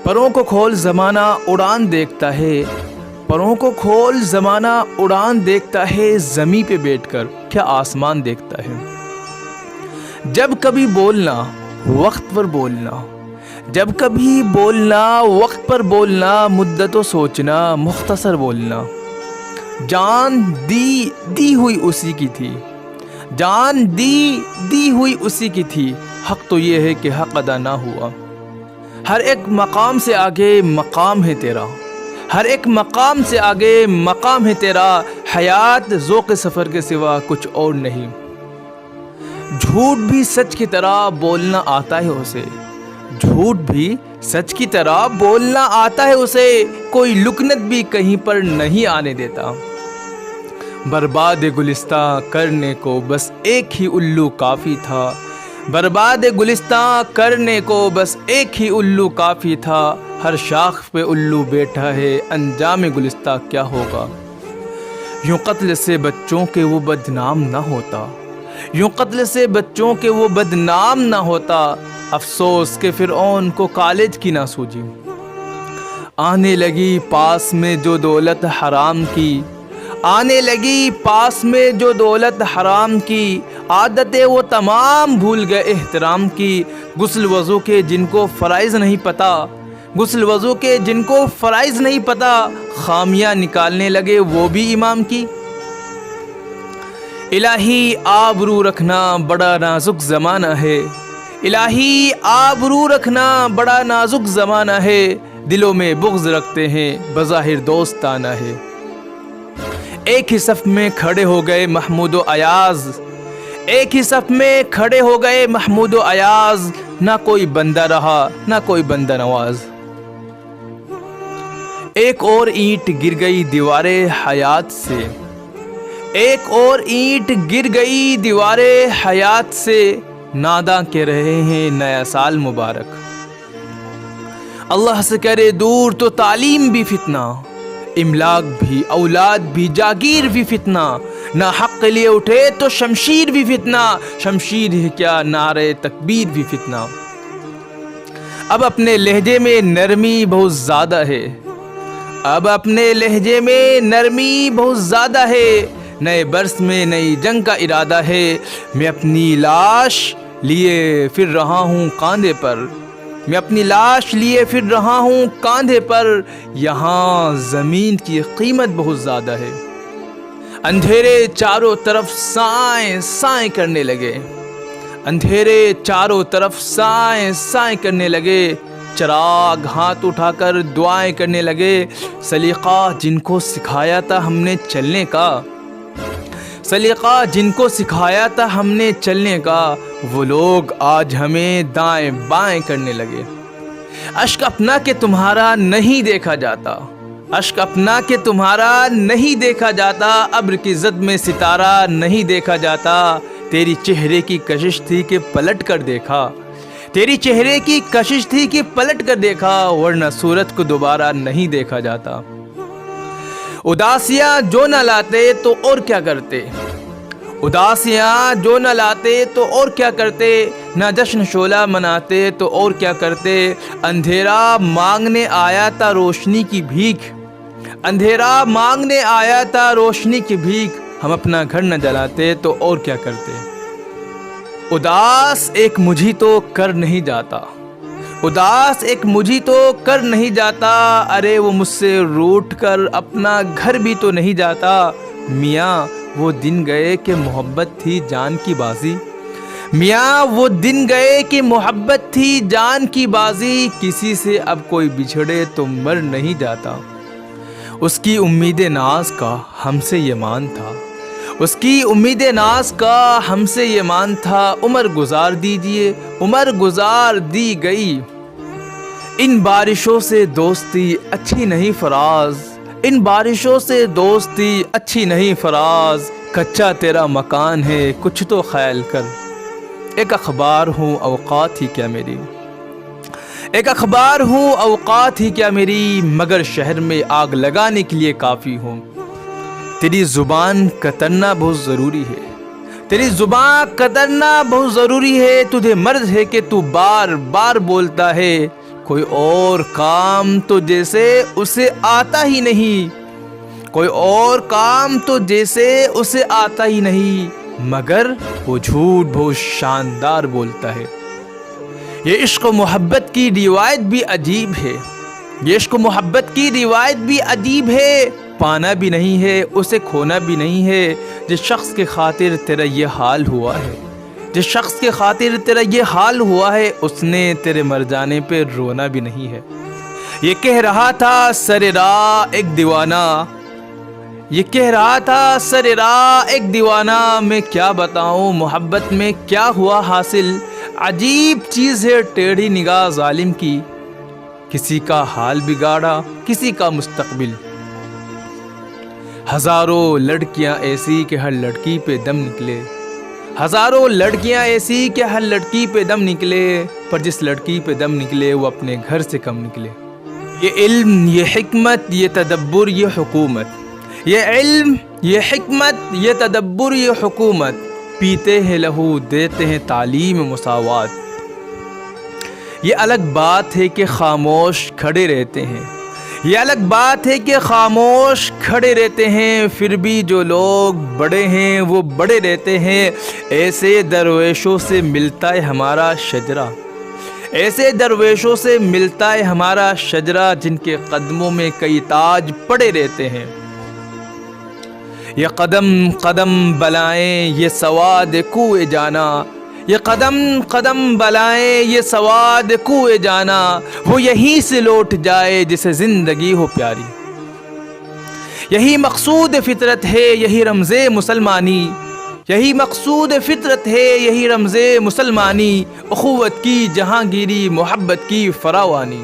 پروں کو کھول زمانہ اڑان دیکھتا ہے، پروں کو کھول زمانہ اڑان دیکھتا ہے، زمیں پہ بیٹھ کر کیا آسمان دیکھتا ہے۔ جب کبھی بولنا وقت پر بولنا، جب کبھی بولنا وقت پر بولنا، مدت و سوچنا مختصر بولنا۔ جان دی ہوئی اسی کی تھی، جان دی ہوئی اسی کی تھی، حق تو یہ ہے کہ حق ادا نہ ہوا۔ ہر ایک مقام سے آگے مقام ہے تیرا، ہر ایک مقام سے آگے مقام ہے تیرا، حیات ذوق سفر کے سوا کچھ اور نہیں۔ جھوٹ بھی سچ کی طرح بولنا آتا ہے اسے، جھوٹ بھی سچ کی طرح بولنا آتا ہے اسے، کوئی لکنت بھی کہیں پر نہیں آنے دیتا۔ برباد گلستہ کرنے کو بس ایک ہی الو کافی تھا، برباد گلستہ کرنے کو بس ایک ہی الو کافی تھا، ہر شاخ پہ الو بیٹھا ہے، انجام گلستہ کیا ہوگا۔ یوں قتل سے بچوں کے وہ بدنام نہ ہوتا، یوں قتل سے بچوں کے وہ بدنام نہ ہوتا، افسوس کہ فرعون کو کالج کی نہ سوجی۔ آنے لگی پاس میں جو دولت حرام کی، آنے لگی پاس میں جو دولت حرام کی، عادتیں وہ تمام بھول گئے احترام کی۔ غسل وضو کے جن کو فرائض نہیں پتا، غسل وضو کے جن کو فرائض نہیں پتا، خامیاں نکالنے لگے وہ بھی امام کی۔ الہی آبرو رکھنا بڑا نازک زمانہ ہے، الہی آبرو رکھنا بڑا نازک زمانہ ہے، دلوں میں بغض رکھتے ہیں بظاہر دوستانہ ہے۔ ایک ہی صف میں کھڑے ہو گئے محمود و ایاز، ایک ہی صف میں کھڑے ہو گئے محمود و ایاز، نہ کوئی بندہ رہا نہ کوئی بندہ نواز۔ ایک اور اینٹ گر گئی دیوار حیات سے، ایک اور اینٹ گر گئی دیوار حیات سے، ناداں کے رہے ہیں نیا سال مبارک۔ اللہ سے کرے دور تو تعلیم بھی فتنہ، املاک بھی اولاد بھی جاگیر بھی فتنہ، نہ حق کے لیے اٹھے تو شمشیر بھی فتنہ، شمشیر ہی کیا نعرے تکبیر بھی فتنہ۔ اب اپنے لہجے میں نرمی بہت زیادہ ہے، اب اپنے لہجے میں نرمی بہت زیادہ ہے، نئے برس میں نئی جنگ کا ارادہ ہے، میں اپنی لاش لیے پھر رہا ہوں کاندھے پر، میں اپنی لاش لیے پھر رہا ہوں کاندھے پر، یہاں زمین کی قیمت بہت زیادہ ہے۔ اندھیرے چاروں طرف سائیں سائیں کرنے لگے، اندھیرے چاروں طرف سائیں سائیں کرنے لگے، چراغ ہاتھ اٹھا کر دعائیں کرنے لگے، سلیقہ جن کو سکھایا تھا ہم نے چلنے کا، سلیقہ جن کو سکھایا تھا ہم نے چلنے کا، وہ لوگ آج ہمیں دائیں بائیں کرنے لگے۔ اشک اپنا کہ تمہارا نہیں دیکھا جاتا، اشک اپنا کہ تمہارا نہیں دیکھا جاتا، ابر کی زد میں ستارہ نہیں دیکھا جاتا، تیری چہرے کی کشش تھی کہ پلٹ کر دیکھا، تیری چہرے کی کشش تھی کہ پلٹ کر دیکھا، ورنہ صورت کو دوبارہ نہیں دیکھا جاتا۔ اداسیاں جو نہ لاتے تو اور کیا کرتے، اداسیاں جو نہ لاتے تو اور کیا کرتے، نہ جشن شعلہ مناتے تو اور کیا کرتے، اندھیرا مانگنے آیا تھا روشنی کی بھیک، اندھیرا مانگنے آیا تھا روشنی کی بھیک، ہم اپنا گھر نہ جلاتے تو اور کیا کرتے۔ اداس ایک مجھی تو کر نہیں جاتا، اداس ایک مجھی تو کر نہیں جاتا، ارے وہ مجھ سے روٹ کر اپنا گھر بھی تو نہیں جاتا، میاں وہ دن گئے کہ محبت تھی جان کی بازی، میاں وہ دن گئے کہ محبت تھی جان کی بازی، کسی سے اب کوئی بچھڑے تو مر نہیں جاتا۔ اس کی امید ناز کا ہم سے یہ مان تھا، اس کی امید ناز کا ہم سے یہ مان تھا، عمر گزار دیجئے عمر گزار دی گئی، ان بارشوں سے دوستی اچھی نہیں فراز، ان بارشوں سے دوستی اچھی نہیں فراز، کچا تیرا مکان ہے کچھ تو خیال کر، ایک اخبار ہوں اوقات ہی کیا میری، ایک اخبار ہوں اوقات ہی کیا میری، مگر شہر میں آگ لگانے کے لیے کافی ہوں۔ تیری زبان کترنا بہت ضروری ہے، تیری زبان کترنا بہت ضروری ہے، تجھے مرض ہے کہ تو بار بار بولتا ہے، کوئی اور کام تو جیسے اسے آتا ہی نہیں، کوئی اور کام تو جیسے اسے آتا ہی نہیں، مگر وہ جھوٹ بہت شاندار بولتا ہے۔ یہ عشق و محبت کی روایت بھی عجیب ہے، یہ عشق و محبت کی روایت بھی عجیب ہے، پانا بھی نہیں ہے اسے کھونا بھی نہیں ہے، جس شخص کے خاطر تیرا یہ حال ہوا ہے، جس شخص کے خاطر تیرا یہ حال ہوا ہے، اس نے تیرے مر جانے پہ رونا بھی نہیں ہے۔ یہ کہہ رہا تھا سر راہ ایک دیوانہ، یہ کہہ رہا تھا سر راہ ایک دیوانہ، میں کیا بتاؤں محبت میں کیا ہوا حاصل، عجیب چیز ہے ٹیڑھی نگاہ ظالم کی، کسی کا حال بگاڑا کسی کا مستقبل۔ ہزاروں لڑکیاں ایسی کہ ہر لڑکی پہ دم نکلے، ہزاروں لڑکیاں ایسی کہ ہر لڑکی پہ دم نکلے، پر جس لڑکی پہ دم نکلے وہ اپنے گھر سے کم نکلے۔ یہ علم، یہ حکمت، یہ تدبر، یہ حکومت، یہ علم، یہ حکمت، یہ تدبر، یہ حکومت، پیتے ہیں لہو دیتے ہیں تعلیم مساوات۔ یہ الگ بات ہے کہ خاموش کھڑے رہتے ہیں، یہ الگ بات ہے کہ خاموش کھڑے رہتے ہیں، پھر بھی جو لوگ بڑے ہیں وہ بڑے رہتے ہیں، ایسے درویشوں سے ملتا ہے ہمارا شجرہ، ایسے درویشوں سے ملتا ہے ہمارا شجرہ، جن کے قدموں میں کئی تاج پڑے رہتے ہیں۔ یہ قدم قدم بلائیں یہ سواد کوئے جانا، یہ قدم قدم بلائیں یہ سواد کوئے جانا، وہ یہیں سے لوٹ جائے جسے زندگی ہو پیاری۔ یہی مقصود فطرت ہے یہی رمز مسلمانی، یہی مقصود فطرت ہے یہی رمز مسلمانی، اخوت کی جہانگیری محبت کی فراوانی۔